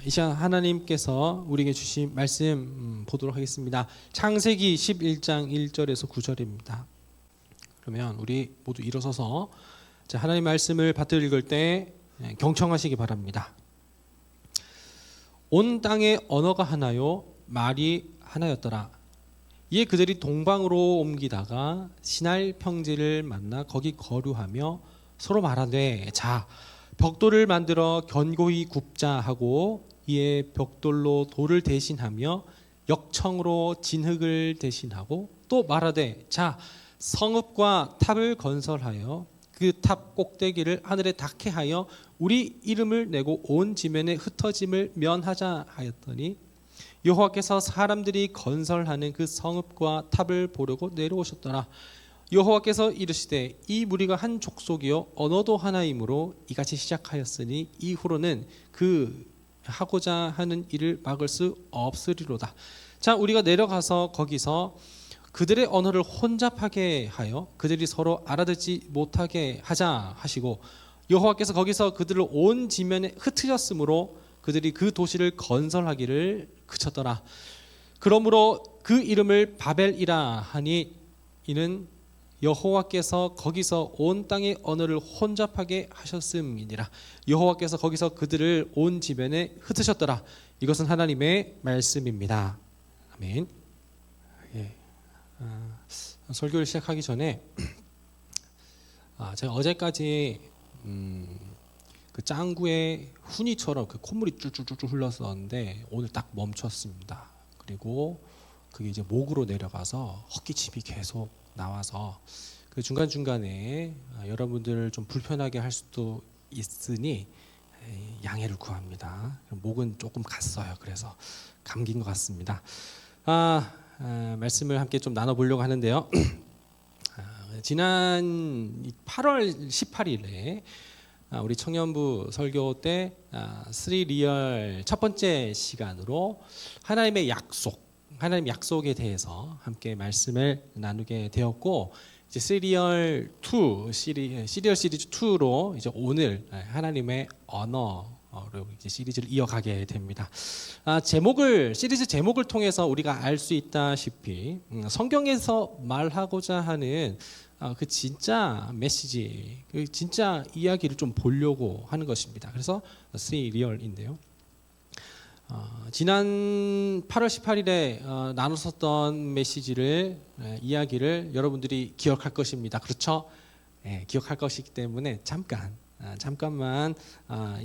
이 시간 하나님께서 우리에게 주신 말씀 보도록 하겠습니다. 창세기 11장 1절에서 9절입니다. 그러면 우리 모두 일어서서 하나님 말씀을 받들어 읽을 때 경청하시기 바랍니다. 온 땅에 언어가 하나요 말이 하나였더라. 이에 그들이 동방으로 옮기다가 시날 평지를 만나 거기 거류하며 서로 말하되 자 벽돌을 만들어 견고히 굽자 하고 이에 벽돌로 돌을 대신하며 역청으로 진흙을 대신하고 또 말하되 자 성읍과 탑을 건설하여 그 탑 꼭대기를 하늘에 닿게 하여 우리 이름을 내고 온 지면에 흩어짐을 면하자 하였더니 여호와께서 사람들이 건설하는 그 성읍과 탑을 보려고 내려오셨더라. 여호와께서 이르시되 이 무리가 한 족속이요 언어도 하나이므로 이같이 시작하였으니 이후로는 그 하고자 하는 일을 막을 수 없으리로다. 자, 우리가 내려가서 거기서 그들의 언어를 혼잡하게 하여 그들이 서로 알아듣지 못하게 하자 하시고 여호와께서 거기서 그들을 온 지면에 흩으셨으므로 그들이 그 도시를 건설하기를 그쳤더라. 그러므로 그 이름을 바벨이라 하니 이는 여호와께서 거기서 온 땅의 언어를 혼잡하게 하셨음이니라. 여호와께서 거기서 그들을 온 지면에 흩으셨더라. 이것은 하나님의 말씀입니다. 아멘. 설교를 시작하기 전에 제가 어제까지 그 짱구의 훈이처럼 그 콧물이 쭈쭈쭈 흘렀었는데 오늘 딱 멈췄습니다. 그리고 그게 이제 목으로 내려가서 헛기침이 계속 나와서 그 중간중간에 여러분들을 좀 불편하게 할 수도 있으니 양해를 구합니다. 목은 조금 갔어요. 그래서 감기인 것 같습니다. 말씀을 함께 좀 나눠보려고 하는데요. 지난 8월 18일에 우리 청년부 설교 때 3리얼 첫 번째 시간으로 하나님의 약속, 하나님 약속에 대해서 함께 말씀을 나누게 되었고 이제 시리얼 시리즈 2로 이제 오늘 하나님의 언어로 이제 시리즈를 이어가게 됩니다. 시리즈 제목을 통해서 우리가 알 수 있다시피 성경에서 말하고자 하는 그 진짜 메시지, 그 진짜 이야기를 좀 보려고 하는 것입니다. 그래서 3리얼인데요. 지난 8월 18일에 나눴었던 메시지를 이야기를 여러분들이 기억할 것입니다. 그렇죠? 기억할 것이기 때문에 잠깐만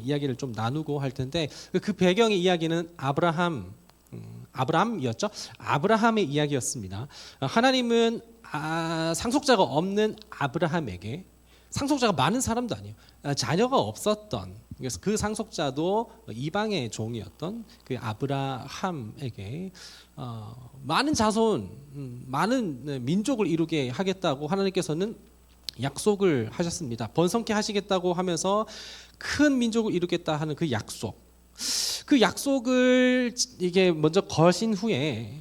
이야기를 좀 나누고 할 텐데 그 배경의 이야기는 아브라함이었죠. 아브라함의 이야기였습니다. 하나님은 상속자가 없는 아브라함에게 상속자가 많은 사람도 아니에요. 자녀가 없었던 그래서 그 상속자도 이방의 종이었던 그 아브라함에게 많은 자손, 많은 민족을 이루게 하겠다고 하나님께서는 약속을 하셨습니다. 번성케 하시겠다고 하면서 큰 민족을 이루겠다 하는 그 약속. 그 약속을 이게 먼저 거신 후에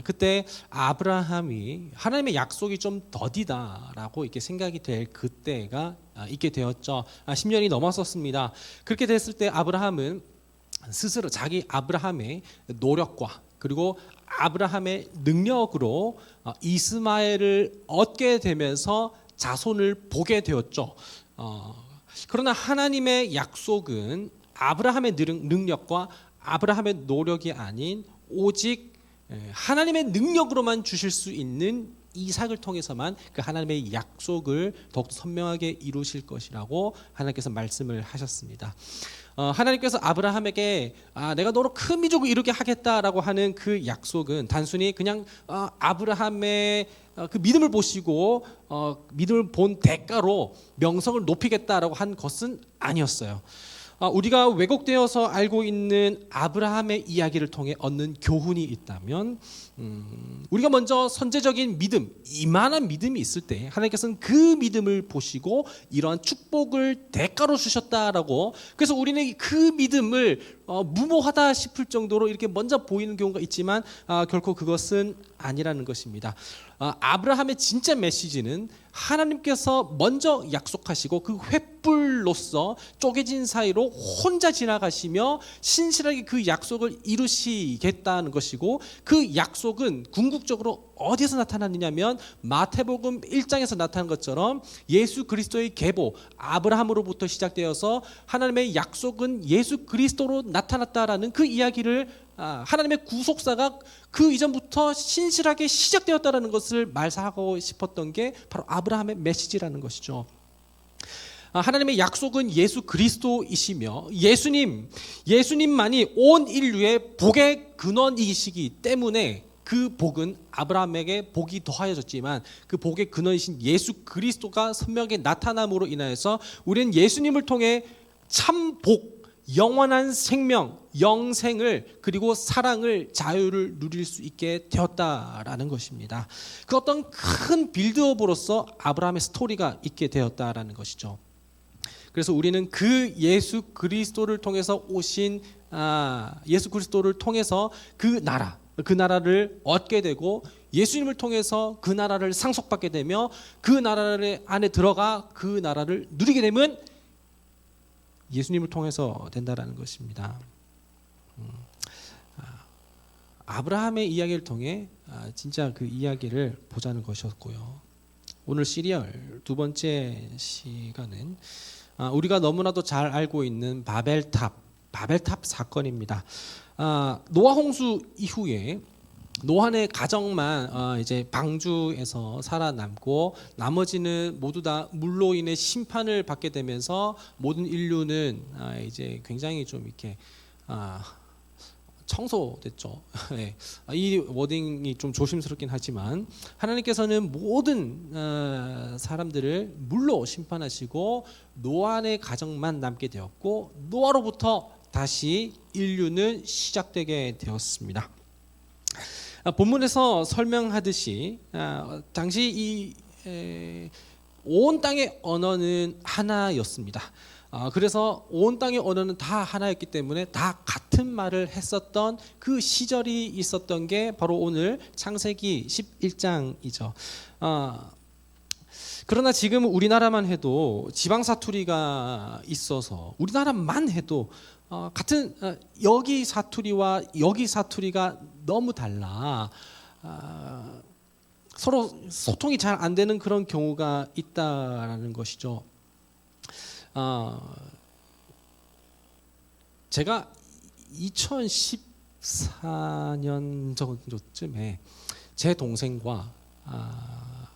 그때 아브라함이 하나님의 약속이 좀 더디다라고 이렇게 생각이 될 그때가 있게 되었죠. 10년이 넘었었습니다. 그렇게 됐을 때 아브라함은 스스로 자기 아브라함의 노력과 그리고 아브라함의 능력으로 이스마엘을 얻게 되면서 자손을 보게 되었죠. 그러나 하나님의 약속은 아브라함의 능력과 아브라함의 노력이 아닌 오직 하나님의 능력으로만 주실 수 있는 이삭을 통해서만 그 하나님의 약속을 더욱 선명하게 이루실 것이라고 하나님께서 말씀을 하셨습니다. 하나님께서 아브라함에게 내가 너로 큰 민족을 이루게 하겠다라고 하는 그 약속은 단순히 그냥 아브라함의 그 믿음을 보시고 믿음을 본 대가로 명성을 높이겠다라고 한 것은 아니었어요. 우리가 왜곡되어서 알고 있는 아브라함의 이야기를 통해 얻는 교훈이 있다면 우리가 먼저 선제적인 믿음, 이만한 믿음이 있을 때 하나님께서는 그 믿음을 보시고 이러한 축복을 대가로 주셨다라고 그래서 우리는 그 믿음을 무모하다 싶을 정도로 이렇게 먼저 보이는 경우가 있지만 결코 그것은 아니라는 것입니다. 아브라함의 진짜 메시지는 하나님께서 먼저 약속하시고 그 횃불로서 쪼개진 사이로 혼자 지나가시며 신실하게 그 약속을 이루시겠다는 것이고, 그 약속은 궁극적으로 어디서 나타났느냐면 마태복음 1장에서 나타난 것처럼 예수 그리스도의 계보, 아브라함으로부터 시작되어서 하나님의 약속은 예수 그리스도로 나타났다라는 그 이야기를, 하나님의 구속사가 그 이전부터 신실하게 시작되었다라는 것을 말하고 싶었던 게 바로 아브라함의 메시지라는 것이죠. 하나님의 약속은 예수 그리스도이시며 예수님만이 온 인류의 복의 근원이시기 때문에 그 복은 아브라함에게 복이 더하여졌지만 그 복의 근원이신 예수 그리스도가 선명하게 나타남으로 인하여서 우리는 예수님을 통해 참 복, 영원한 생명, 영생을, 그리고 사랑을, 자유를 누릴 수 있게 되었다라는 것입니다. 그 어떤 큰 빌드업으로서 아브라함의 스토리가 있게 되었다라는 것이죠. 그래서 우리는 그 예수 그리스도를 통해서 오신, 예수 그리스도를 통해서 그 나라를 얻게 되고, 예수님을 통해서 그 나라를 상속받게 되며 그 나라 안에 들어가 그 나라를 누리게 되면 예수님을 통해서 된다라는 것입니다. 아브라함의 이야기를 통해 진짜 그 이야기를 보자는 것이었고요. 오늘 시리얼 두 번째 시간은 우리가 너무나도 잘 알고 있는 바벨탑 사건입니다. 노아 홍수 이후에 노아의 가정만 이제 방주에서 살아남고 나머지는 모두 다 물로 인해 심판을 받게 되면서 모든 인류는 이제 굉장히 좀 이렇게 청소됐죠. 네. 이 워딩이 좀 조심스럽긴 하지만 하나님께서는 모든 사람들을 물로 심판하시고 노아의 가정만 남게 되었고, 노아로부터 다시 인류는 시작되게 되었습니다. 본문에서 설명하듯이 당시 온 땅의 언어는 하나였습니다. 그래서 온 땅의 언어는 다 하나였기 때문에 다 같은 말을 했었던 그 시절이 있었던 게 바로 오늘 창세기 11장이죠. 그러나 지금 우리나라만 해도 지방 사투리가 있어서 우리나라만 해도 같은 여기 사투리와 여기 사투리가 너무 달라 서로 소통이 잘 안 되는 그런 경우가 있다라는 것이죠. 제가 2014년 정도쯤에 제 동생과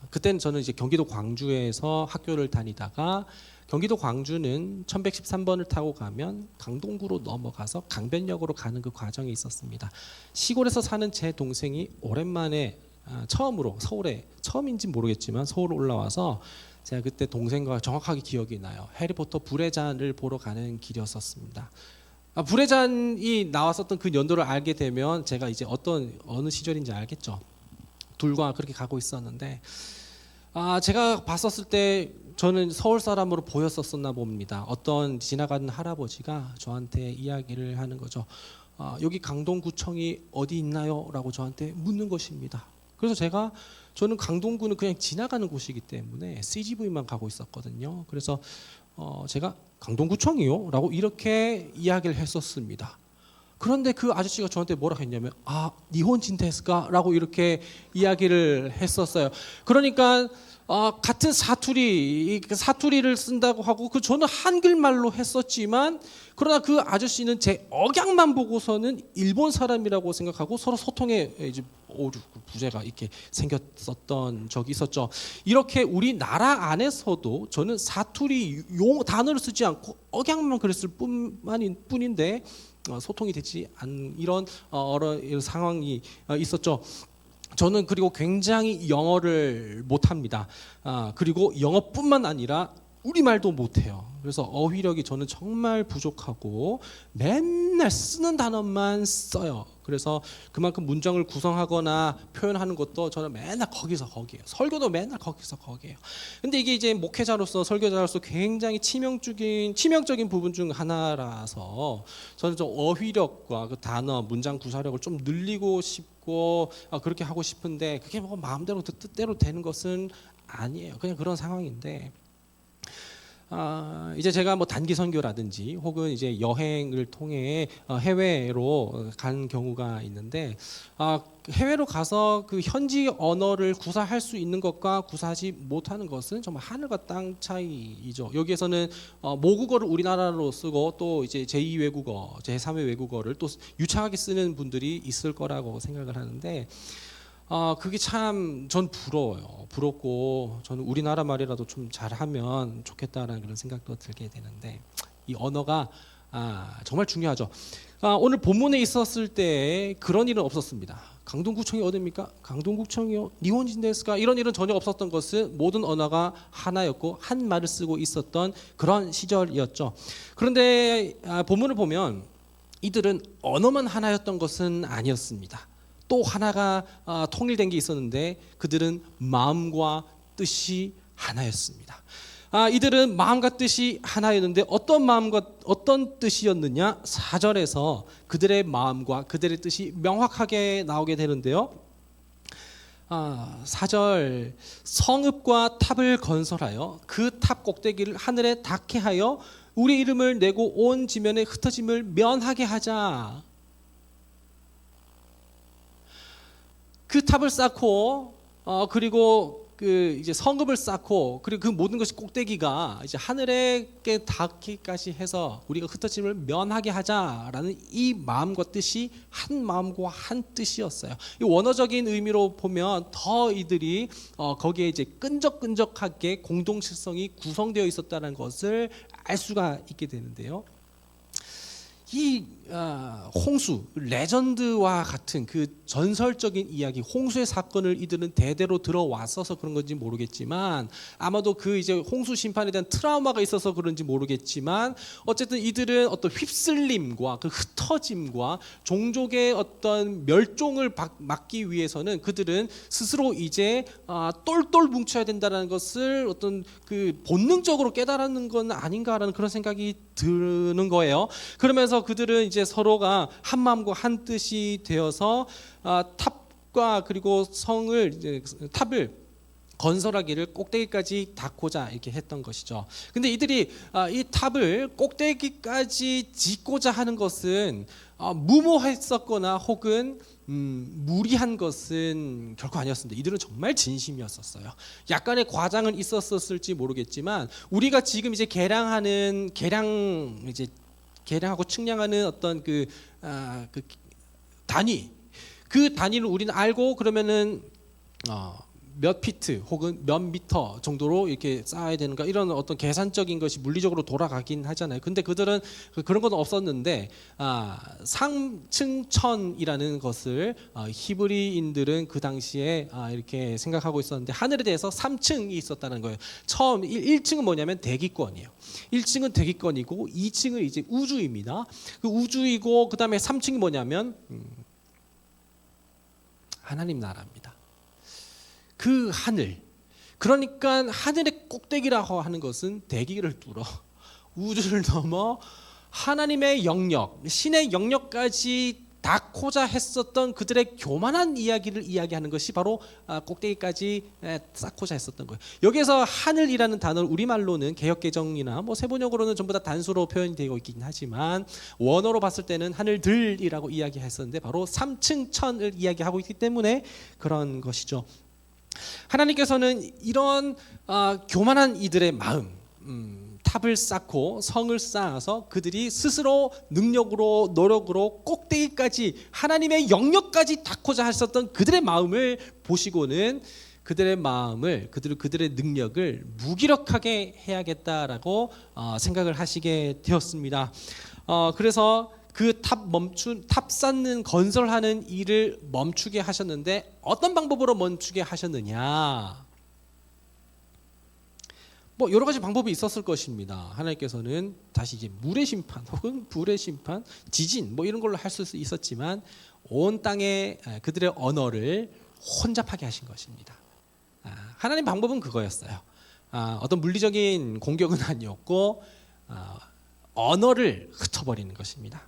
그때는 저는 이제 경기도 광주에서 학교를 다니다가, 경기도 광주는 1113번을 타고 가면 강동구로 넘어가서 강변역으로 가는 그 과정이 있었습니다. 시골에서 사는 제 동생이 오랜만에 처음으로 서울에, 처음인지 모르겠지만 서울 올라와서, 제가 그때 동생과 정확하게 기억이 나요. 해리포터 불의 잔을 보러 가는 길이었었습니다. 불의 잔이 나왔었던 그 연도를 알게 되면 제가 이제 어느 시절인지 알겠죠. 둘과 그렇게 가고 있었는데, 제가 봤었을 때 저는 서울 사람으로 보였었나 봅니다. 어떤 지나가는 할아버지가 저한테 이야기를 하는 거죠. 여기 강동구청이 어디 있나요? 라고 저한테 묻는 것입니다. 그래서 저는 강동구는 그냥 지나가는 곳이기 때문에 CGV만 가고 있었거든요. 그래서 제가 강동구청이요? 라고 이렇게 이야기를 했었습니다. 그런데 그 아저씨가 저한테 뭐라고 했냐면 니혼진 데스까? 라고 이렇게 이야기를 했었어요. 그러니까 같은 사투리를 쓴다고 하고, 저는 한글말로 했었지만, 그러나 그 아저씨는 제 억양만 보고서는 일본 사람이라고 생각하고 서로 소통에 이제 부재가 이렇게 생겼었던 적이 있었죠. 이렇게 우리나라 안에서도 저는 사투리 단어를 쓰지 않고 억양만 그랬을 뿐인데 소통이 되지 않은 이런 상황이 있었죠. 저는 그리고 굉장히 영어를 못합니다. 그리고 영어뿐만 아니라 우리말도 못해요. 그래서 어휘력이 저는 정말 부족하고 맨날 쓰는 단어만 써요. 그래서 그만큼 문장을 구성하거나 표현하는 것도 저는 맨날 거기서 거기에요. 설교도 맨날 거기서 거기에요. 근데 이게 이제 목회자로서 설교자로서 굉장히 치명적인 부분 중 하나라서 저는 좀 어휘력과 그 단어, 문장 구사력을 좀 늘리고 싶고 그렇게 하고 싶은데 그게 뭐 마음대로 뜻대로 되는 것은 아니에요. 그냥 그런 상황인데 이제 제가 뭐 단기 선교라든지 혹은 이제 여행을 통해 해외로 간 경우가 있는데 해외로 가서 그 현지 언어를 구사할 수 있는 것과 구사하지 못하는 것은 정말 하늘과 땅 차이이죠. 여기에서는 모국어를 우리나라로 쓰고 또 이제 제2 외국어, 제3의 외국어를 또 유창하게 쓰는 분들이 있을 거라고 생각을 하는데 그게 참 전 부러워요. 부럽고 저는 우리나라 말이라도 좀 잘하면 좋겠다라는 그런 생각도 들게 되는데 이 언어가 정말 중요하죠. 오늘 본문에 있었을 때 그런 일은 없었습니다. 강동구청이 어디입니까? 강동구청이요. 니혼진 데스까? 이런 일은 전혀 없었던 것은 모든 언어가 하나였고 한 말을 쓰고 있었던 그런 시절이었죠. 그런데 본문을 보면 이들은 언어만 하나였던 것은 아니었습니다. 또 하나가 통일된 게 있었는데 그들은 마음과 뜻이 하나였습니다. 이들은 마음과 뜻이 하나였는데 어떤 마음과 어떤 뜻이었느냐? 4절에서 그들의 마음과 그들의 뜻이 명확하게 나오게 되는데요. 4절 성읍과 탑을 건설하여 그 탑 꼭대기를 하늘에 닿게 하여 우리 이름을 내고 온 지면에 흩어짐을 면하게 하자. 그 탑을 쌓고 그리고 그 이제 성읍을 쌓고 그리고 그 모든 것이 꼭대기가 이제 하늘에 닿기까지 해서 우리가 흩어짐을 면하게 하자라는 이 마음과 뜻이 한 마음과 한 뜻이었어요. 이 원어적인 의미로 보면 더 이들이 거기에 이제 끈적끈적하게 공동체성이 구성되어 있었다는 것을 알 수가 있게 되는데요. 이 홍수, 레전드와 같은 그 전설적인 이야기, 홍수의 사건을 이들은 대대로 들어왔어서 그런 건지 모르겠지만 아마도 그 이제 홍수 심판에 대한 트라우마가 있어서 그런지 모르겠지만 어쨌든 이들은 어떤 휩쓸림과 그 흩어짐과 종족의 어떤 멸종을 막기 위해서는 그들은 스스로 이제 똘똘 뭉쳐야 된다는 것을 어떤 그 본능적으로 깨달았는 건 아닌가라는 그런 생각이 드는 거예요. 그러면서 그들은 이제 서로가 한 마음과 한 뜻이 되어서 탑과 그리고 성을 이제 탑을 건설하기를 꼭대기까지 닿고자 이렇게 했던 것이죠. 근데 이들이 이 탑을 꼭대기까지 짓고자 하는 것은 무모했었거나 혹은 무리한 것은 결코 아니었습니다. 이들은 정말 진심이었었어요. 약간의 과장은 있었을지 모르겠지만 우리가 지금 이제 계량하고 측량하는 어떤 그 단위, 그 단위를 우리는 알고 그러면은 몇 피트 혹은 몇 미터 정도로 이렇게 쌓아야 되는가 이런 어떤 계산적인 것이 물리적으로 돌아가긴 하잖아요. 근데 그들은 그런 건 없었는데 상층천이라는 것을 히브리인들은 그 당시에 이렇게 생각하고 있었는데 하늘에 대해서 3층이 있었다는 거예요. 처음 1층은 뭐냐면 대기권이에요. 1층은 대기권이고 2층은 이제 우주입니다. 그 우주이고 그다음에 3층이 뭐냐면 하나님 나라입니다. 그 하늘, 그러니까 하늘의 꼭대기라고 하는 것은 대기를 뚫어 우주를 넘어 하나님의 영역, 신의 영역까지 닿고자 했었던 그들의 교만한 이야기를 이야기하는 것이 바로 꼭대기까지 쌓고자 했었던 거예요. 여기서 하늘이라는 단어를 우리말로는 개역개정이나 뭐 세번역으로는 전부 다 단수로 표현이 되고 있긴 하지만 원어로 봤을 때는 하늘들이라고 이야기했었는데 바로 3층 천을 이야기하고 있기 때문에 그런 것이죠. 하나님께서는 이런 교만한 이들의 마음, 탑을 쌓고 성을 쌓아서 그들이 스스로 능력으로 노력으로 꼭대기까지 하나님의 영역까지 닿고자 하셨던 그들의 마음을 보시고는 그들의 마음을 그들의 능력을 무기력하게 해야겠다라고 생각을 하시게 되었습니다. 그래서 그 탑 쌓는 건설하는 일을 멈추게 하셨는데 어떤 방법으로 멈추게 하셨느냐? 뭐 여러 가지 방법이 있었을 것입니다. 하나님께서는 다시 이제 물의 심판 혹은 불의 심판, 지진 뭐 이런 걸로 할 수 있었지만 온 땅에 그들의 언어를 혼잡하게 하신 것입니다. 하나님 방법은 그거였어요. 어떤 물리적인 공격은 아니었고 언어를 흩어버리는 것입니다.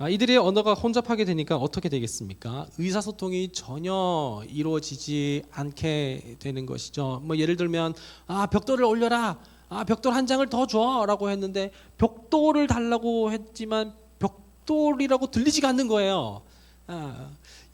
이들의 언어가 혼잡하게 되니까 어떻게 되겠습니까? 의사소통이 전혀 이루어지지 않게 되는 것이죠. 뭐 예를 들면 벽돌을 올려라, 벽돌 한 장을 더 줘라고 했는데 벽돌을 달라고 했지만 벽돌이라고 들리지가 않는 거예요.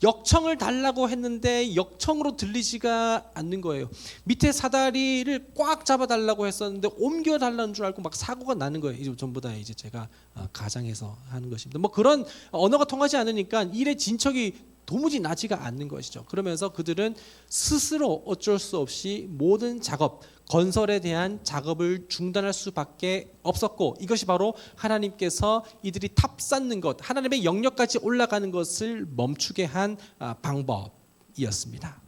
역청을 달라고 했는데 역청으로 들리지가 않는 거예요. 밑에 사다리를 꽉 잡아달라고 했었는데 옮겨달라는 줄 알고 막 사고가 나는 거예요. 이제 전부 다 이제 제가 가정해서 하는 것입니다. 뭐 그런 언어가 통하지 않으니까 일의 진척이 도무지 나지가 않는 것이죠. 그러면서 그들은 스스로 어쩔 수 없이 모든 작업, 건설에 대한 작업을 중단할 수밖에 없었고, 이것이 바로 하나님께서 이들이 탑쌓는 것, 하나님의 영역까지 올라가는 것을 멈추게 한 방법이었습니다.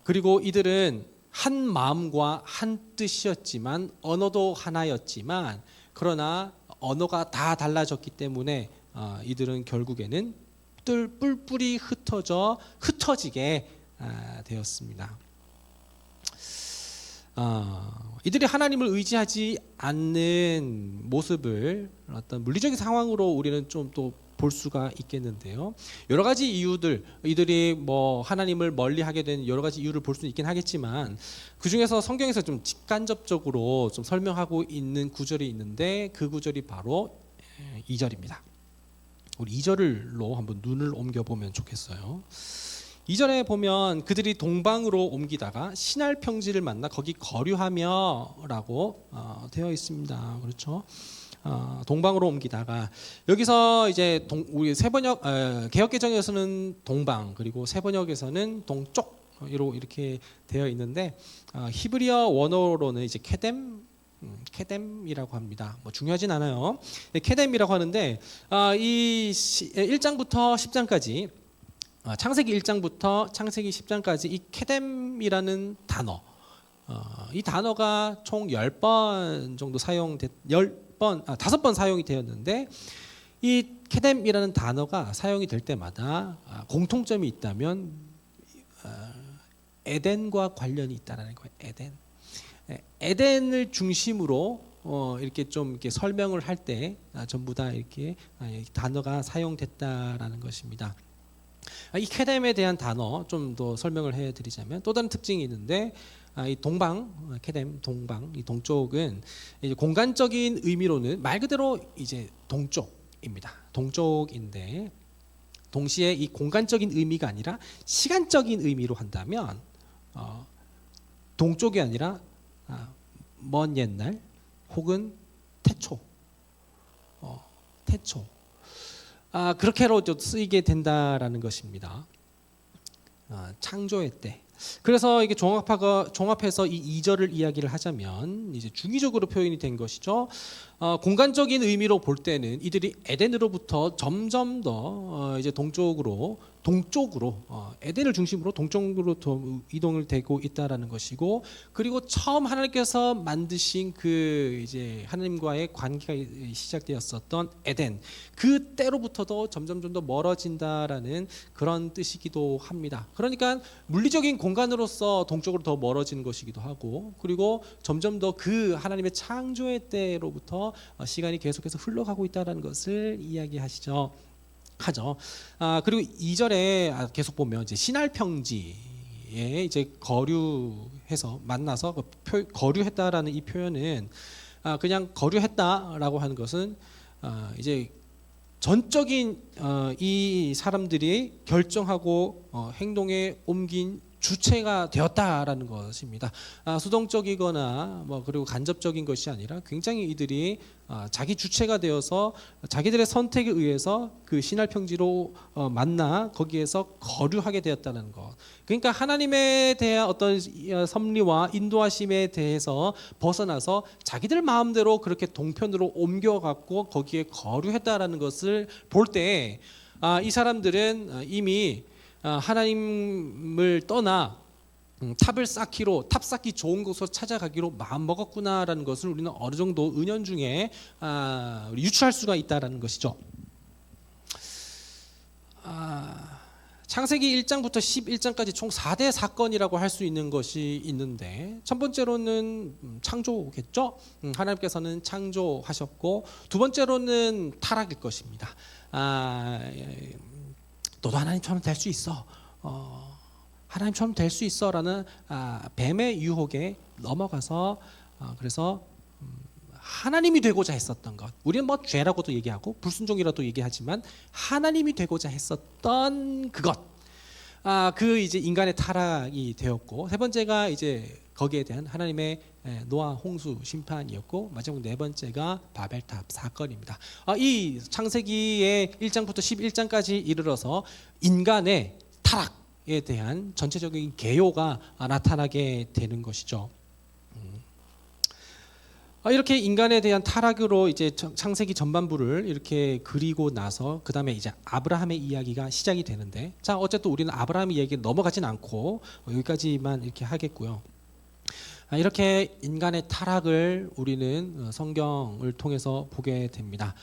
그리고 이들은 한 마음과 한 뜻이었지만, 언어도 하나였지만, 그러나 언어가 다 달라졌기 때문에 이들은 결국에는 뿔뿔이 흩어지게 되었습니다. 이들이 하나님을 의지하지 않는 모습을 어떤 물리적인 상황으로 우리는 좀 또 볼 수가 있겠는데요. 여러 가지 이유들, 이들이 뭐 하나님을 멀리하게 된 여러 가지 이유를 볼 수 있긴 하겠지만, 그 중에서 성경에서 좀 직간접적으로 좀 설명하고 있는 구절이 있는데, 그 구절이 바로 2절입니다. 우리 2절로 한번 눈을 옮겨보면 좋겠어요. 2절에 보면 그들이 동방으로 옮기다가 신할 평지를 만나 거기 거류하며라고 되어 있습니다. 그렇죠? 동방으로 옮기다가, 여기서 이제 우리 세번역 개역개정에서는 동방, 그리고 세번역에서는 동쪽으로 이렇게 되어 있는데, 히브리어 원어로는 이제 케뎀이라고 합니다. 뭐 중요하진 않아요. 케뎀이라고 하는데, 이 1장부터 10장까지, 창세기 1장부터 창세기 10장까지 이 케뎀이라는 단어, 이 단어가 총 10번 정도 5번 사용이 되었는데, 이 케뎀이라는 단어가 사용이 될 때마다 공통점이 있다면 에덴과 관련이 있다라는 거예요. 에덴을 중심으로 이렇게 좀 이렇게 설명을 할 때 전부 다 이렇게 단어가 사용됐다라는 것입니다. 이 케뎀에 대한 단어 좀 더 설명을 해드리자면, 또 다른 특징이 있는데, 이 동방, 케뎀, 동방, 이 동쪽은 이제 공간적인 의미로는 말 그대로 이제 동쪽입니다. 동쪽인데, 동시에 이 공간적인 의미가 아니라 시간적인 의미로 한다면 동쪽이 아니라 먼 옛날 혹은 태초, 그렇게로 쓰이게 된다라는 것입니다. 창조의 때. 그래서 이게 종합해서 이 2절을 이야기를 하자면, 이제 중의적으로 표현이 된 것이죠. 공간적인 의미로 볼 때는 이들이 에덴으로부터 점점 더 이제 동쪽으로 에덴을 중심으로 동쪽으로 더 이동을 되고 있다라는 것이고, 그리고 처음 하나님께서 만드신 그 이제 하나님과의 관계가 시작되었었던 에덴, 그 때로부터도 점점 더 멀어진다라는 그런 뜻이기도 합니다. 그러니까 물리적인 공간으로서 동쪽으로 더 멀어지는 것이기도 하고, 그리고 점점 더 그 하나님의 창조의 때로부터 시간이 계속해서 흘러가고 있다는 것을 이야기하죠. 그리고 2절에 계속 보면 이제 신할 평지에 이제 거류해서 만나서 거류했다라는 이 표현은 그냥 거류했다라고 하는 것은 이제 전적인 이 사람들이 결정하고 행동에 옮긴 주체가 되었다라는 것입니다. 수동적이거나 뭐 그리고 간접적인 것이 아니라 굉장히 이들이 자기 주체가 되어서 자기들의 선택에 의해서 그 신할 평지로 만나 거기에서 거류하게 되었다는 것. 그러니까 하나님에 대한 어떤 섭리와 인도하심에 대해서 벗어나서 자기들 마음대로 그렇게 동편으로 옮겨갖고 거기에 거류했다라는 것을 볼 때, 이 사람들은 이미 하나님을 떠나 탑 쌓기 좋은 곳으로 찾아가기로 마음 먹었구나라는 것을 우리는 어느 정도 은연중에 유추할 수가 있다라는 것이죠. 창세기 1장부터 11장까지 총 4대 사건이라고 할 수 있는 것이 있는데, 첫 번째로는 창조겠죠. 하나님께서는 창조하셨고, 두 번째로는 타락일 것입니다. 너도 하나님처럼 될 수 있어. 하나님처럼 될 수 있어라는 뱀의 유혹에 넘어가서 그래서 하나님이 되고자 했었던 것, 우리는 뭐 죄라고도 얘기하고 불순종이라도 얘기하지만 하나님이 되고자 했었던 그것, 그 이제 인간의 타락이 되었고, 세 번째가 이제 거기에 대한 하나님의 노아 홍수 심판이었고, 마지막 네 번째가 바벨탑 사건입니다. 이 창세기의 1장부터 11장까지 이르러서 인간의 타락에 대한 전체적인 개요가 나타나게 되는 것이죠. 이렇게 인간에 대한 타락으로 이제 창세기 전반부를 이렇게 그리고 나서 그 다음에 이제 아브라함의 이야기가 시작이 되는데, 자 어쨌든 우리는 아브라함의 이야기에 넘어가진 않고 여기까지만 이렇게 하겠고요. 이렇게 인간의 타락을 우리는 성경을 통해서 보게 됩니다.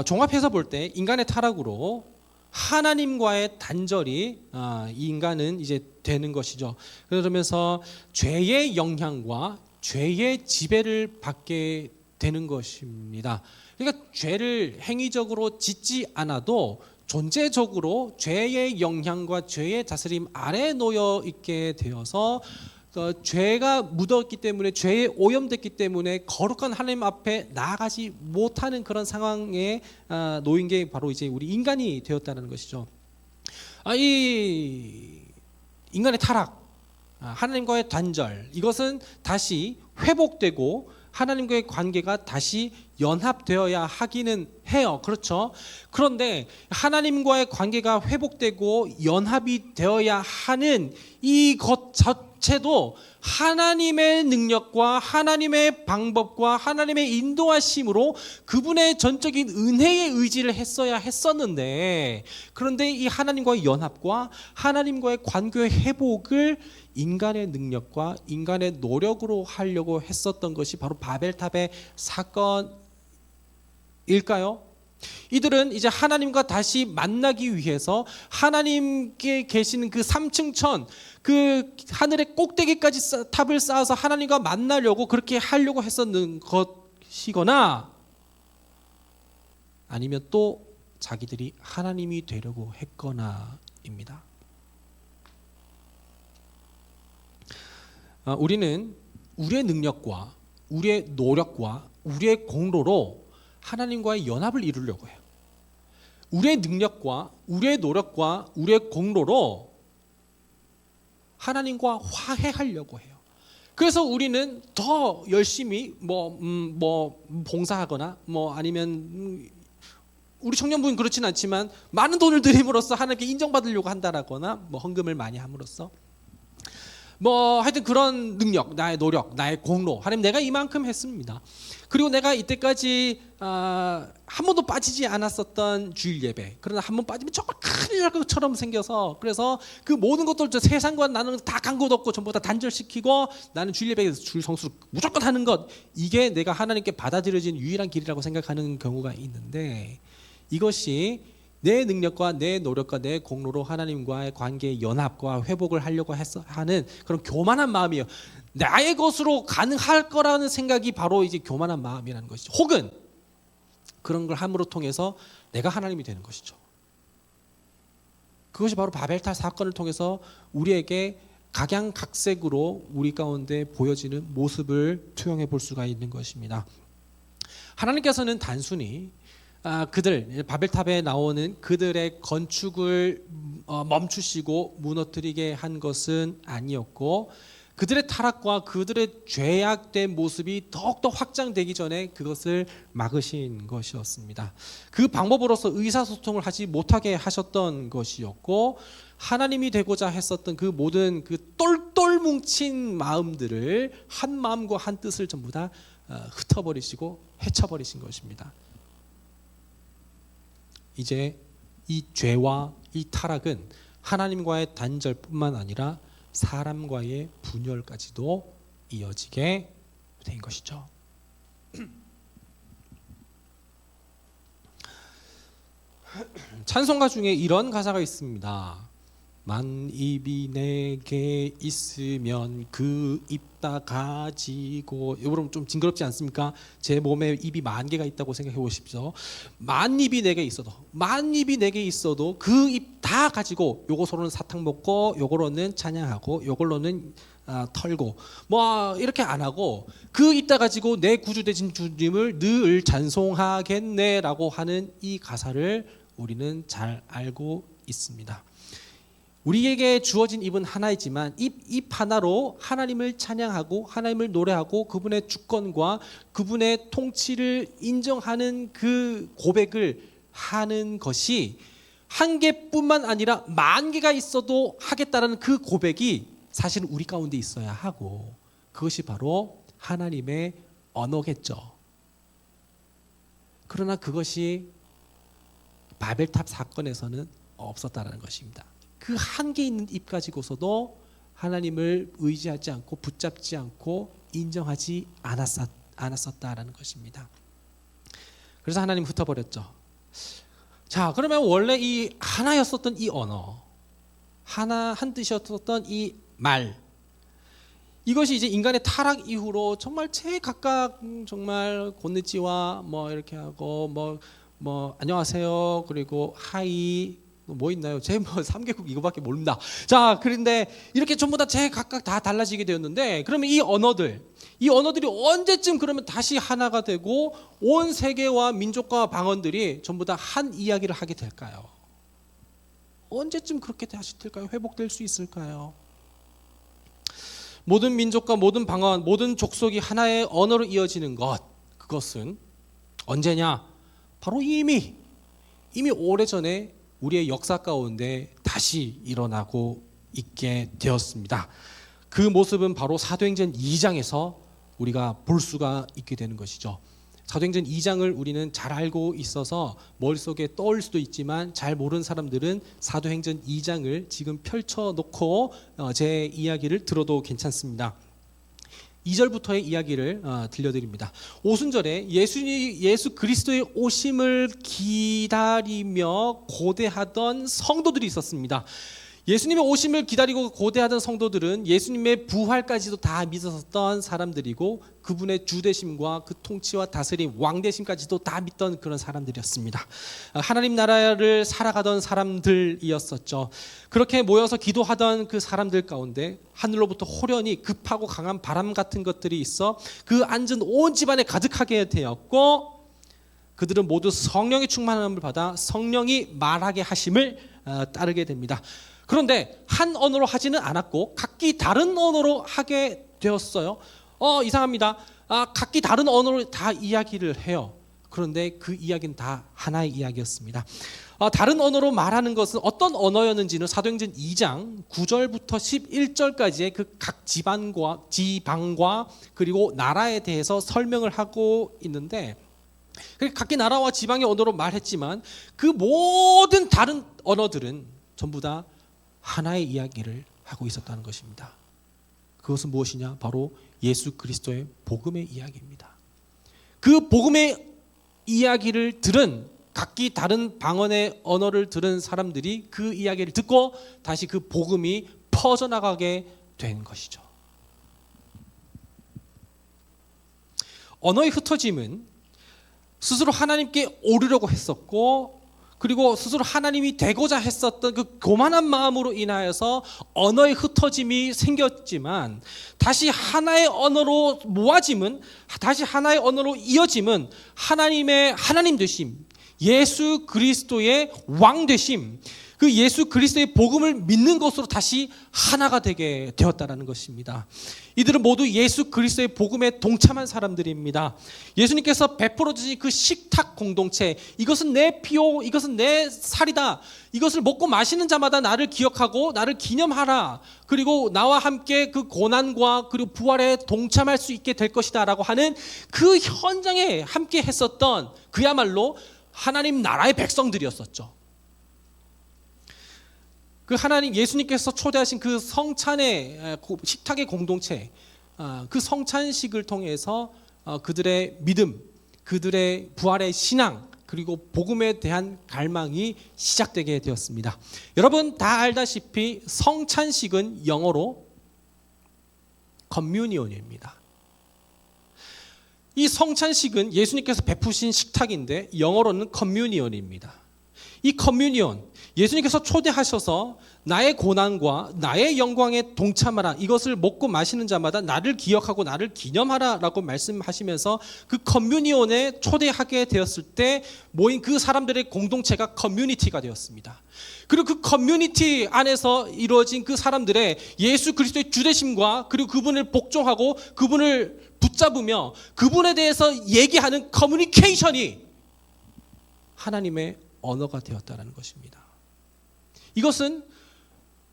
종합해서 볼 때 인간의 타락으로 하나님과의 단절이 이 인간은 이제 되는 것이죠. 그러면서 죄의 영향과 죄의 지배를 받게 되는 것입니다. 그러니까 죄를 행위적으로 짓지 않아도 존재적으로 죄의 영향과 죄의 다스림 아래에 놓여 있게 되어서 죄가 묻었기 때문에, 죄에 오염됐기 때문에 거룩한 하나님 앞에 나아가지 못하는 그런 상황에 놓인 게 바로 이제 우리 인간이 되었다는 것이죠. 이 인간의 타락, 하나님과의 단절, 이것은 다시 회복되고 하나님과의 관계가 다시 연합되어야 하기는 해요. 그렇죠? 그런데 하나님과의 관계가 회복되고 연합이 되어야 하는 이것 자체도 하나님의 능력과 하나님의 방법과 하나님의 인도하심으로 그분의 전적인 은혜에 의지를 했어야 했었는데, 그런데 이 하나님과의 연합과 하나님과의 관계의 회복을 인간의 능력과 인간의 노력으로 하려고 했었던 것이 바로 바벨탑의 사건일까요? 이들은 이제 하나님과 다시 만나기 위해서 하나님께 계시는 그 3층 천, 그 하늘의 꼭대기까지 탑을 쌓아서 하나님과 만나려고 그렇게 하려고 했었는 것이거나, 아니면 또 자기들이 하나님이 되려고 했거나입니다. 우리는 우리의 능력과 우리의 노력과 우리의 공로로 하나님과의 연합을 이루려고 해요. 우리의 능력과 우리의 노력과 우리의 공로로 하나님과 화해하려고 해요. 그래서 우리는 더 열심히 봉사하거나 아니면 우리 청년부는 그렇진 않지만 많은 돈을 들임으로써 하나님께 인정받으려고 한다라거나 헌금을 많이 함으로써 하여튼 그런 능력, 나의 노력, 나의 공로, 하나님 내가 이만큼 했습니다. 그리고 내가 이때까지 한 번도 빠지지 않았었던 주일 예배, 그러나 한 번 빠지면 정말 큰일 날 것처럼 생겨서, 그래서 그 모든 것들 세상과 나는 다 간 것 없고 전부 다 단절시키고 나는 주일 예배에서 주일 성수를 무조건 하는 것, 이게 내가 하나님께 받아들여진 유일한 길이라고 생각하는 경우가 있는데, 이것이 내 능력과 내 노력과 내 공로로 하나님과의 관계의 연합과 회복을 하려고 하는 그런 교만한 마음이에요. 나의 것으로 가능할 거라는 생각이 바로 이제 교만한 마음이라는 것이죠. 혹은 그런 걸 함으로 통해서 내가 하나님이 되는 것이죠. 그것이 바로 바벨탑 사건을 통해서 우리에게 각양각색으로 우리 가운데 보여지는 모습을 투영해 볼 수가 있는 것입니다. 하나님께서는 단순히 그들 바벨탑에 나오는 그들의 건축을 멈추시고 무너뜨리게 한 것은 아니었고, 그들의 타락과 그들의 죄악된 모습이 더욱더 확장되기 전에 그것을 막으신 것이었습니다. 그 방법으로서 의사소통을 하지 못하게 하셨던 것이었고, 하나님이 되고자 했었던 그 모든 그 똘똘 뭉친 마음들을 한 마음과 한 뜻을 전부 다 흩어버리시고 헤쳐버리신 것입니다. 이제 이 죄와 이 타락은 하나님과의 단절뿐만 아니라 사람과의 분열까지도 이어지게 된 것이죠. 찬송가 중에 이런 가사가 있습니다. 만입이 내게 있으면 그 입 다 가지고. 여러분 좀 징그럽지 않습니까? 제 몸에 입이 10,000개가 있다고 생각해 보십시오. 만입이 내게 있어도 그 입 다 가지고 요거서로는 사탕 먹고 요거로는 찬양하고 요걸로는 털고 뭐 이렇게 안 하고 그 입 다 가지고 내 구주 되신 주님을 늘 찬송하겠네라고 하는 이 가사를 우리는 잘 알고 있습니다. 우리에게 주어진 입은 하나이지만 입 하나로 하나님을 찬양하고 하나님을 노래하고 그분의 주권과 그분의 통치를 인정하는 그 고백을 하는 것이 한 개뿐만 아니라 10,000개가 있어도 하겠다라는 그 고백이 사실은 우리 가운데 있어야 하고, 그것이 바로 하나님의 언어겠죠. 그러나 그것이 바벨탑 사건에서는 없었다는 것입니다. 그 한계 있는 입 가지고서도 하나님을 의지하지 않고 붙잡지 않고 인정하지 않았었다라는 것입니다. 그래서 하나님 흩어버렸죠. 자, 그러면 원래 이 하나였었던 이 언어, 한 뜻이었던 이 말, 이것이 이제 인간의 타락 이후로 정말 제각각 정말 곤니찌와 뭐 이렇게 하고 뭐 안녕하세요 그리고 하이 뭐 있나요? 제 뭐 3개국 이거밖에 모릅니다. 자, 그런데 이렇게 전부 다 제각각 다 달라지게 되었는데, 그러면 이 언어들이 언제쯤 그러면 다시 하나가 되고 온 세계와 민족과 방언들이 전부 다 한 이야기를 하게 될까요? 언제쯤 그렇게 다시 될까요? 회복될 수 있을까요? 모든 민족과 모든 방언, 모든 족속이 하나의 언어로 이어지는 것, 그것은 언제냐? 바로 이미 오래전에 우리의 역사 가운데 다시 일어나고 있게 되었습니다. 그 모습은 바로 사도행전 2장에서 우리가 볼 수가 있게 되는 것이죠. 사도행전 2장을 우리는 잘 알고 있어서 머릿속에 떠올 수도 있지만 잘 모르는 사람들은 사도행전 2장을 지금 펼쳐놓고 제 이야기를 들어도 괜찮습니다. 2절부터의 이야기를 들려드립니다. 오순절에 예수 그리스도의 오심을 기다리며 고대하던 성도들이 있었습니다. 예수님의 오심을 기다리고 고대하던 성도들은 예수님의 부활까지도 다 믿었던 사람들이고 그분의 주되심과 그 통치와 다스림, 왕되심까지도 다 믿던 그런 사람들이었습니다. 하나님 나라를 살아가던 사람들이었었죠. 그렇게 모여서 기도하던 그 사람들 가운데 하늘로부터 호련히 급하고 강한 바람 같은 것들이 있어 그 앉은 온 집안에 가득하게 되었고, 그들은 모두 성령의 충만함을 받아 성령이 말하게 하심을 따르게 됩니다. 그런데 한 언어로 하지는 않았고 각기 다른 언어로 하게 되었어요. 이상합니다. 각기 다른 언어로 다 이야기를 해요. 그런데 그 이야기는 다 하나의 이야기였습니다. 다른 언어로 말하는 것은 어떤 언어였는지는 사도행전 2장 9절부터 11절까지의 그 각 지방과 그리고 나라에 대해서 설명을 하고 있는데, 각기 나라와 지방의 언어로 말했지만 그 모든 다른 언어들은 전부 다 하나의 이야기를 하고 있었다는 것입니다. 그것은 무엇이냐? 바로 예수 그리스도의 복음의 이야기입니다. 그 복음의 이야기를 들은 각기 다른 방언의 언어를 들은 사람들이 그 이야기를 듣고 다시 그 복음이 퍼져나가게 된 것이죠. 언어의 흩어짐은 스스로 하나님께 오르려고 했었고, 그리고 스스로 하나님이 되고자 했었던 그 교만한 마음으로 인하여서 언어의 흩어짐이 생겼지만, 다시 하나의 언어로 모아짐은, 다시 하나의 언어로 이어짐은 하나님 되심, 예수 그리스도의 왕 되심, 그 예수 그리스도의 복음을 믿는 것으로 다시 하나가 되게 되었다는 것입니다. 이들은 모두 예수 그리스도의 복음에 동참한 사람들입니다. 예수님께서 베풀어 주신 그 식탁 공동체, 이것은 내 피요, 이것은 내 살이다, 이것을 먹고 마시는 자마다 나를 기억하고 나를 기념하라, 그리고 나와 함께 그 고난과 그리고 부활에 동참할 수 있게 될 것이다 라고 하는 그 현장에 함께 했었던 그야말로 하나님 나라의 백성들이었었죠. 그 하나님 예수님께서 초대하신 그 성찬의 식탁의 공동체, 그 성찬식을 통해서 그들의 믿음, 그들의 부활의 신앙, 그리고 복음에 대한 갈망이 시작되게 되었습니다. 여러분 다 알다시피 성찬식은 영어로 커뮤니온입니다. 이 성찬식은 예수님께서 베푸신 식탁인데 영어로는 커뮤니온입니다. 이 커뮤니온, 예수님께서 초대하셔서 나의 고난과 나의 영광에 동참하라, 이것을 먹고 마시는 자마다 나를 기억하고 나를 기념하라 라고 말씀하시면서 그 커뮤니온에 초대하게 되었을 때 모인 그 사람들의 공동체가 커뮤니티가 되었습니다. 그리고 그 커뮤니티 안에서 이루어진 그 사람들의 예수 그리스도의 주되심과 그리고 그분을 복종하고 그분을 붙잡으며 그분에 대해서 얘기하는 커뮤니케이션이 하나님의 언어가 되었다는 것입니다. 이것은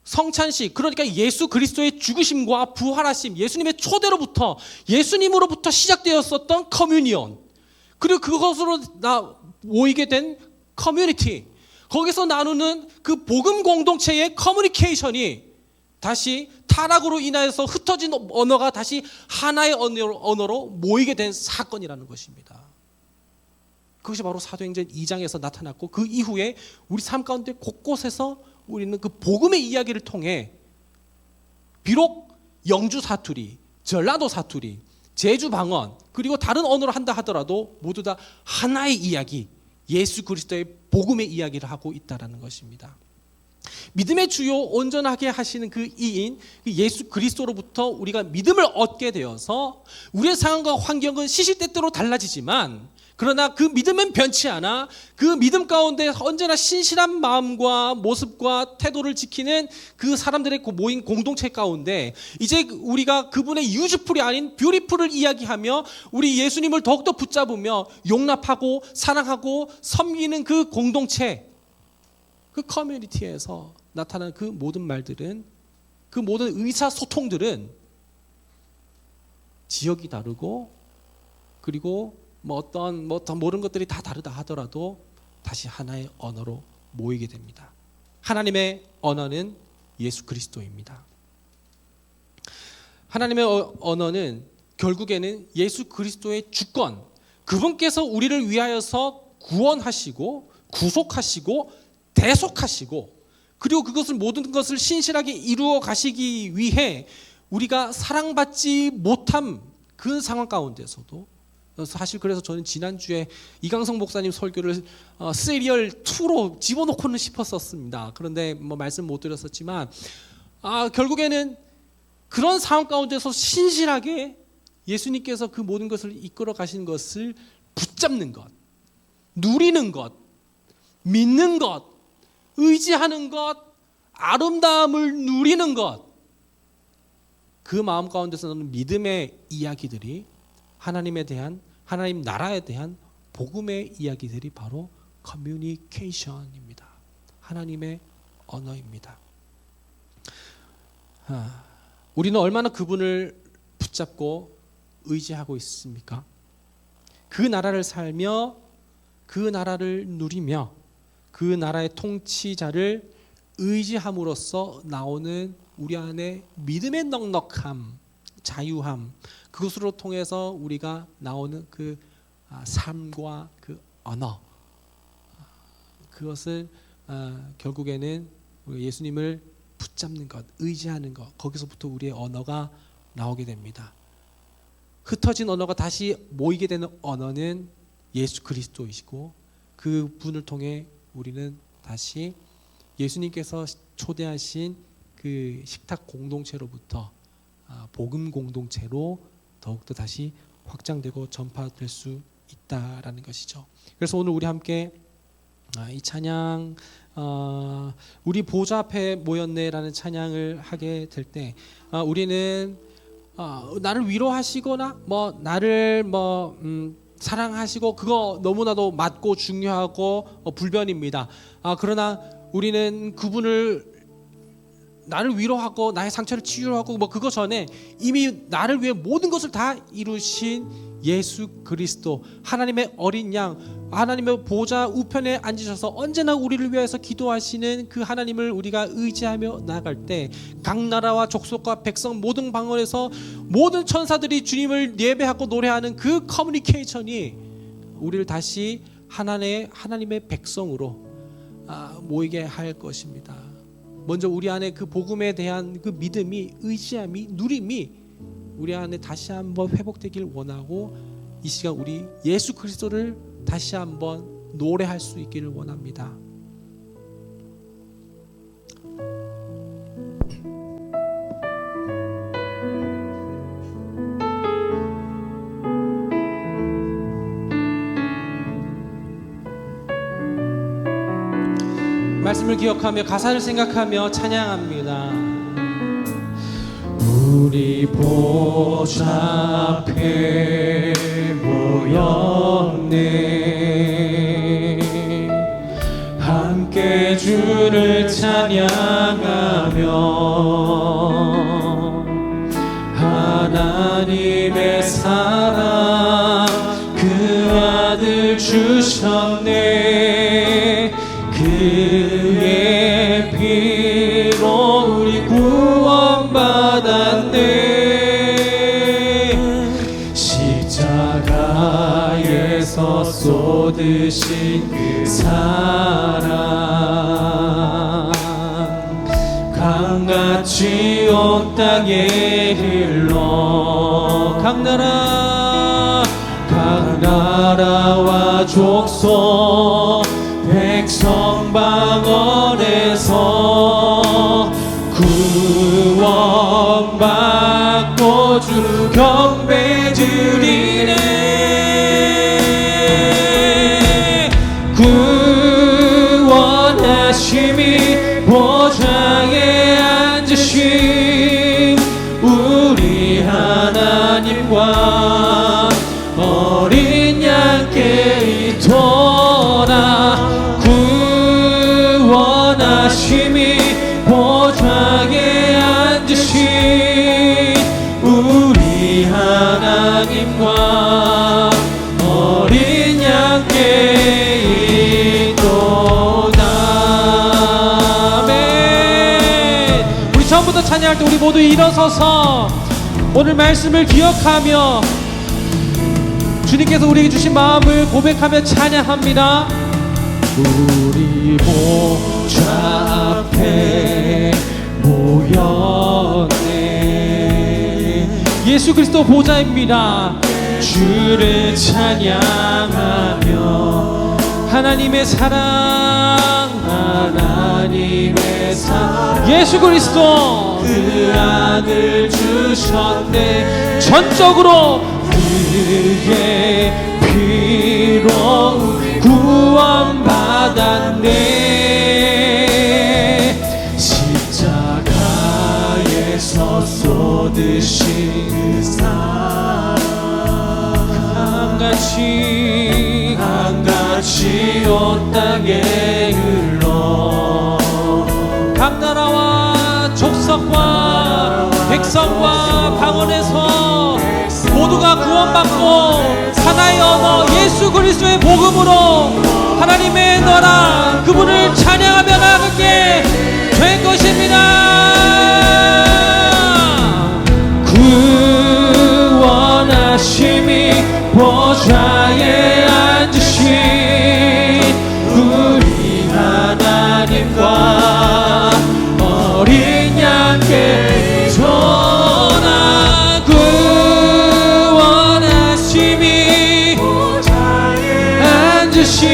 성찬식, 그러니까 예수 그리스도의 죽으심과 부활하심, 예수님의 초대로부터, 예수님으로부터 시작되었었던 커뮤니온, 그리고 그것으로 모이게 된 커뮤니티, 거기서 나누는 그 복음 공동체의 커뮤니케이션이 다시 타락으로 인하여서 흩어진 언어가 다시 하나의 언어로 모이게 된 사건이라는 것입니다. 그것이 바로 사도행전 2장에서 나타났고, 그 이후에 우리 삶 가운데 곳곳에서 우리는 그 복음의 이야기를 통해 비록 영주 사투리, 전라도 사투리, 제주 방언, 그리고 다른 언어로 한다 하더라도 모두 다 하나의 이야기, 예수 그리스도의 복음의 이야기를 하고 있다는 것입니다. 믿음의 주요 온전하게 하시는 그 이인 예수 그리스도로부터 우리가 믿음을 얻게 되어서 우리의 상황과 환경은 시시때때로 달라지지만, 그러나 그 믿음은 변치 않아 그 믿음 가운데 언제나 신실한 마음과 모습과 태도를 지키는 그 사람들의 모인 공동체 가운데 이제 우리가 그분의 유즈풀이 아닌 뷰티풀을 이야기하며 우리 예수님을 더욱더 붙잡으며 용납하고 사랑하고 섬기는 그 공동체, 그 커뮤니티에서 나타나는 그 모든 말들은, 그 모든 의사소통들은 지역이 다르고 그리고 어떤 모르는 것들이 다 다르다 하더라도 다시 하나의 언어로 모이게 됩니다. 하나님의 언어는 예수 그리스도입니다. 하나님의 언어는 결국에는 예수 그리스도의 주권, 그분께서 우리를 위하여서 구원하시고 구속하시고 대속하시고 그리고 그것을 모든 것을 신실하게 이루어 가시기 위해 우리가 사랑받지 못한 그 상황 가운데서도, 사실 그래서 저는 지난주에 이강성 목사님 설교를 시리얼 2로 집어넣고는 싶었었습니다. 그런데 말씀 못 드렸었지만 결국에는 그런 상황 가운데서 신실하게 예수님께서 그 모든 것을 이끌어 가시는 것을 붙잡는 것, 누리는 것, 믿는 것, 의지하는 것, 아름다움을 누리는 것, 그 마음 가운데서는 믿음의 이야기들이 하나님에 대한, 하나님 나라에 대한 복음의 이야기들이 바로 커뮤니케이션입니다. 하나님의 언어입니다. 우리는 얼마나 그분을 붙잡고 의지하고 있습니까? 그 나라를 살며 그 나라를 누리며 그 나라의 통치자를 의지함으로써 나오는 우리 안에 믿음의 넉넉함, 자유함, 그것으로 통해서 우리가 나오는 그 삶과 그 언어, 그것을 결국에는 예수님을 붙잡는 것, 의지하는 것, 거기서부터 우리의 언어가 나오게 됩니다. 흩어진 언어가 다시 모이게 되는 언어는 예수 그리스도이시고, 그 분을 통해 우리는 다시 예수님께서 초대하신 그 식탁 공동체로부터 복음 공동체로 더욱더 다시 확장되고 전파될 수 있다라는 것이죠. 그래서 오늘 우리 함께 이 찬양, 우리 보좌 앞에 모였네라는 찬양을 하게 될 때 우리는 나를 위로하시거나 나를 사랑하시고 그거 너무나도 맞고 중요하고 불변입니다. 그러나 우리는 그분을 나를 위로하고 나의 상처를 치유하고 그거 전에 이미 나를 위해 모든 것을 다 이루신 예수 그리스도, 하나님의 어린 양, 하나님의 보좌 우편에 앉으셔서 언제나 우리를 위해서 기도하시는 그 하나님을 우리가 의지하며 나아갈 때 각 나라와 족속과 백성 모든 방언에서 모든 천사들이 주님을 예배하고 노래하는 그 커뮤니케이션이 우리를 다시 하나님의 백성으로 모이게 할 것입니다. 먼저 우리 안에 그 복음에 대한 그 믿음이, 의지함이, 누림이 우리 안에 다시 한번 회복되길 원하고, 이 시간 우리 예수 그리스도를 다시 한번 노래할 수 있기를 원합니다. 말씀을 기억하며 가사를 생각하며 찬양합니다. 우리 보좌 앞에 모였네. 함께 주를 찬양하며 하나님의 사랑 그 아들 주셨네. 그의 피로 우리 구원받았네. 십자가에서 쏟으신 그 사랑 강같이 온 땅에 흘러 각 나라와 족속 백성 방언에서 구원받고 주 경배 드리네. 구원하심이 보좌에 앉으신 우리 하나님과 어린 양께 이토록 구원하심이 보좌에 앉으신 우리 하나님과 어린 양께 있도다. 아멘. 우리 처음부터 찬양할 때 우리 모두 일어서서 오늘 말씀을 기억하며 주님께서 우리에게 주신 마음을 고백하며 찬양합니다. 우리 보좌 앞에 모였네. 예수 그리스도 보좌입니다. 주를 찬양하며 하나님의 사랑 예수 그리스도 그 아들 주셨네. 전적으로 그의 피로 구원받았네. 십자가에서 쏟으신 그 사랑 강같이 온 땅에 흘러 각 나라와 족속과 백성과 방언에서 모두가 구원받고 하나의 언어 예수 그리스도의 복음으로 하나님의 나라 그분을 찬양하며 나가게 된 것입니다. 구원하심이 보좌에 앉으신 우리 하나님과 어린 양께 전하 구원하심이 보좌에 앉으신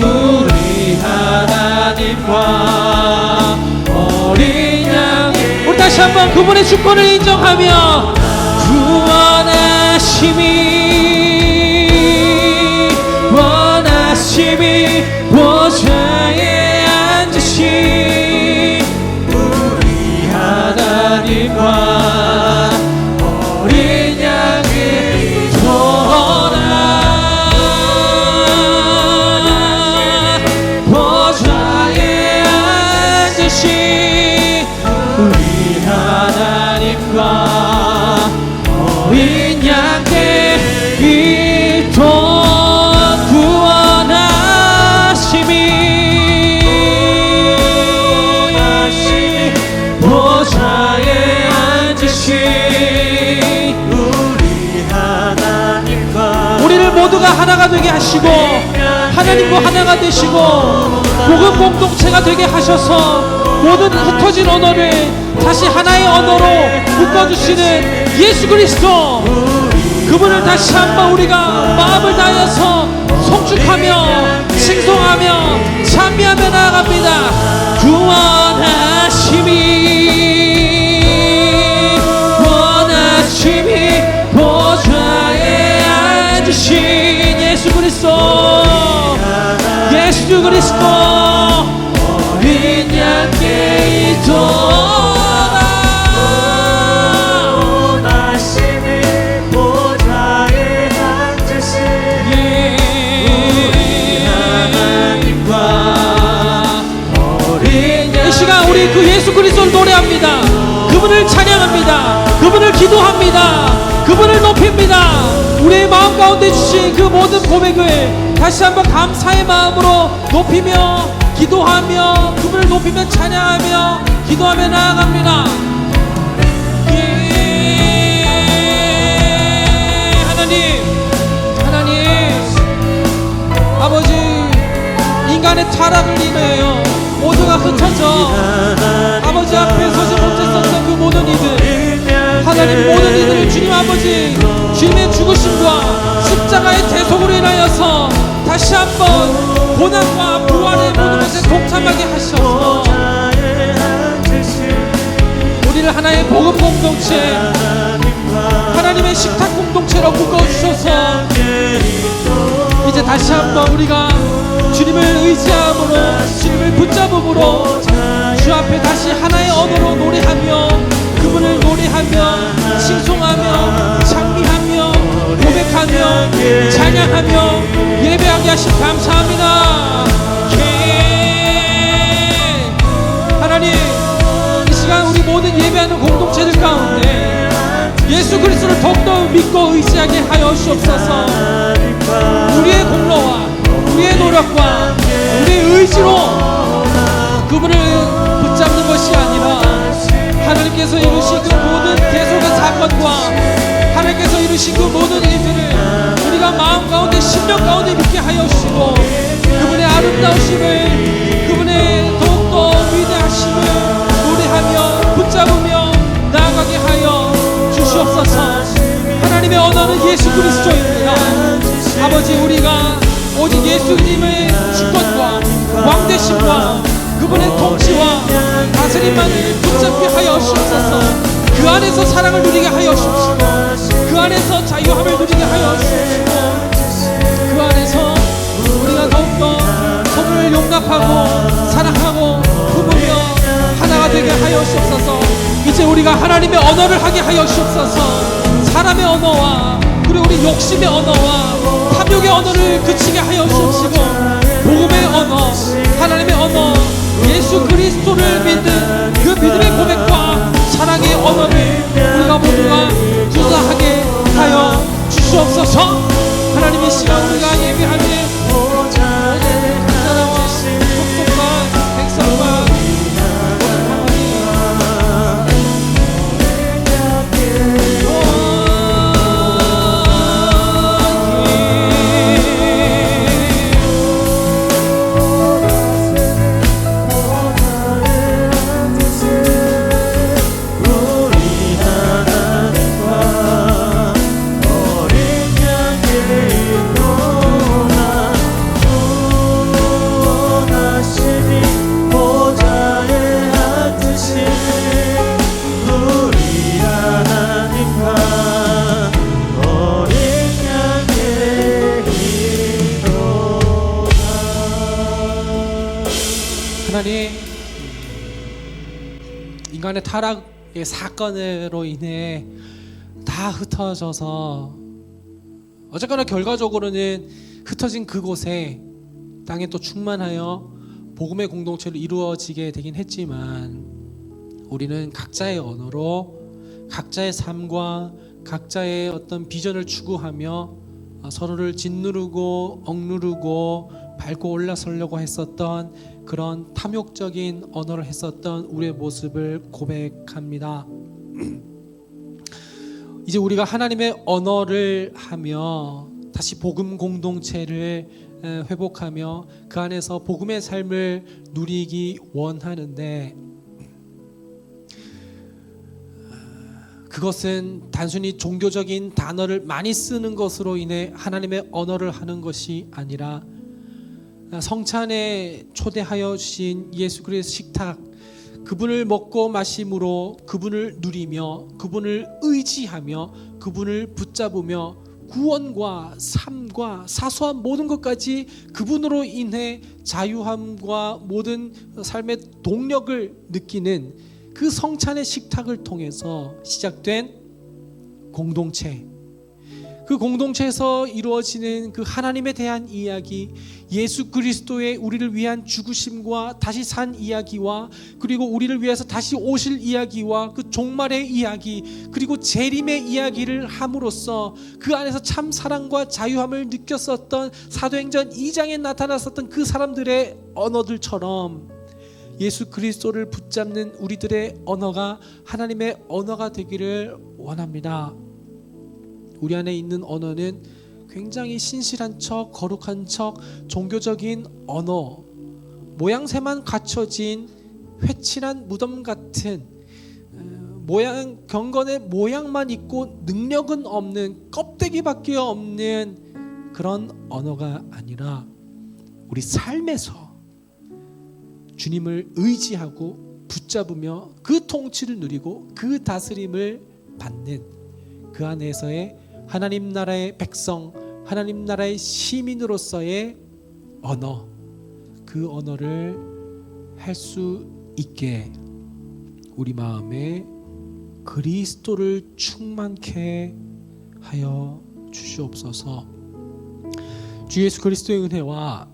우리 하나님과 어린 양. 우리 다시 한번 그분의 주권을 인정하며 원하심이 보좌에 앉으신 우리 하나님과 어린 양의 전하 보좌에 앉으신 우리 하나님과 어린 양께 이토록 구원하심이 보좌에 하나가 되게 하시고 하나님과 하나가 되시고 복음 공동체가 되게 하셔서 모든 흩어진 언어를 다시 하나의 언어로 묶어주시는 예수 그리스도, 그분을 다시 한번 우리가 마음을 다해서 송축하며 칭송하며 찬미하며 나아갑니다. 원하심이 보좌에 앉으신 예수 그리스도, 예수 그리스도 어린 양께 있도다. 원하심이 보좌에 앉으신 이 시간 우리 그 예수 그리스도를 노래합니다. 그분을 찬양합니다. 그분을 기도합니다. 그분을 높입니다. 우리의 마음 가운데 주신 그 모든 고백을 다시 한번 감사의 마음으로 높이며 기도하며 그분을 높이며 찬양하며 기도하며 나아갑니다. 하나님 아버지, 인간의 타락을 인하여 모두가 흩어져 아버지 앞에 서지 못했었던 그 모든 이들, 하나님 모든 이들을 주님 아버지 주님의 죽으심과 십자가의 대속으로 인하여서 다시 한번 고난과 부활의 모든 것에 동참하게 하셔서 우리를 하나의 복음 공동체, 하나님의 식탁 공동체로 묶어주셔서 이제 다시 한번 우리가 주님을 의지함으로 주님을 붙잡음으로 주 앞에 다시 하나의 언어로 노래하며 그분을 노래하며 칭송하며 찬미하며 고백하며 찬양하며 예배하게 하심 감사합니다. 하나님, 이 시간 우리 모든 예배하는 공동체들 가운데 예수 그리스도를 더욱더 믿고 의지하게 하여 주옵소서. 우리의 공로와 우리의 노력과 우리의 의지로 그분을 붙잡는 것이 아니라 하나님께서 이루신 그 모든 대속의 사건과 하나님께서 이루신 그 모든 일들을 우리가 마음 가운데 심령 가운데 믿게 하여 주시고 그분의 아름다우심을, 그분의 더욱더 위대하심을 노래하며 붙잡으며 나아가게 하여 주시옵소서. 하나님의 언어는 예수 그리스도입니다. 아버지, 우리가 오직 예수님의 주권과 왕되심과 그분의 통치와 다스림만을 붙잡게 하여 주옵소서. 그 안에서 사랑을 누리게 하여 주시고 그 안에서 자유함을 누리게 하여 주시고 그 안에서 우리가 더욱더 서로를 용납하고 사랑하고 품으며 하나가 되게 하여 주옵소서. 이제 우리가 하나님의 언어를 하게 하여 주옵소서. 사람의 언어와 그리고 우리 욕심의 언어와 탐욕의 언어를 그치게 하여 주옵시고 복음의 언어, 하나님의 언어, 예수 그리스도를 믿는 그 믿음의 고백과 사랑의 언어를 우리가 모두가 구사하게 하여 주시옵소서. 하나님, 이 시간 우리가 예배하는 속속과 백성과 하나님, 인간의 타락의 사건으로 인해 다 흩어져서 어쨌거나 결과적으로는 흩어진 그곳에 땅에 또 충만하여 복음의 공동체로 이루어지게 되긴 했지만 우리는 각자의 언어로 각자의 삶과 각자의 어떤 비전을 추구하며 서로를 짓누르고 억누르고 밟고 올라서려고 했었던 그런 탐욕적인 언어를 했었던 우리의 모습을 고백합니다. 이제 우리가 하나님의 언어를 하며 다시 복음 공동체를 회복하며 그 안에서 복음의 삶을 누리기 원하는데, 그것은 단순히 종교적인 단어를 많이 쓰는 것으로 인해 하나님의 언어를 하는 것이 아니라 성찬에 초대하여 주신 예수 그리스도의 식탁, 그분을 먹고 마심으로 그분을 누리며 그분을 의지하며 그분을 붙잡으며 구원과 삶과 사소한 모든 것까지 그분으로 인해 자유함과 모든 삶의 동력을 느끼는 그 성찬의 식탁을 통해서 시작된 공동체, 그 공동체에서 이루어지는 그 하나님에 대한 이야기, 예수 그리스도의 우리를 위한 죽으심과 다시 산 이야기와 그리고 우리를 위해서 다시 오실 이야기와 그 종말의 이야기, 그리고 재림의 이야기를 함으로써 그 안에서 참 사랑과 자유함을 느꼈었던 사도행전 2장에 나타났었던 그 사람들의 언어들처럼 예수 그리스도를 붙잡는 우리들의 언어가 하나님의 언어가 되기를 원합니다. 우리 안에 있는 언어는 굉장히 신실한 척, 거룩한 척, 종교적인 언어, 모양새만 갖춰진 회칠한 무덤 같은 모양, 경건의 모양만 있고 능력은 없는, 껍데기밖에 없는 그런 언어가 아니라 우리 삶에서 주님을 의지하고 붙잡으며 그 통치를 누리고 그 다스림을 받는 그 안에서의 하나님 나라의 백성, 하나님 나라의 시민으로서의 언어, 그 언어를 할 수 있게 우리 마음에 그리스도를 충만케 하여 주시옵소서. 주 예수 그리스도의 은혜와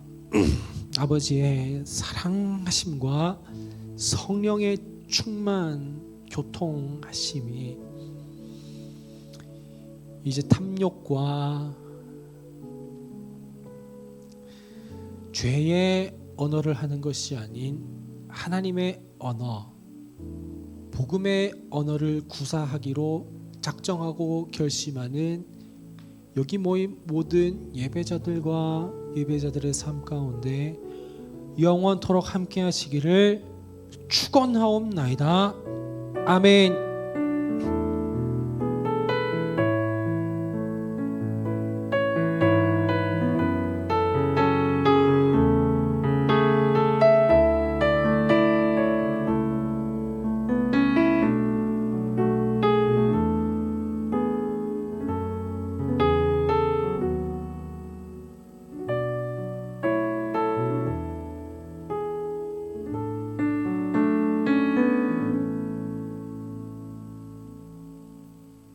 아버지의 사랑하심과 성령의 충만 교통하심이 이제 탐욕과 죄의 언어를 하는 것이 아닌 하나님의 언어, 복음의 언어를 구사하기로 작정하고 결심하는 여기 모인 모든 예배자들과 예배자들의 삶 가운데 영원토록 함께 하시기를 축원하옵나이다. 아멘.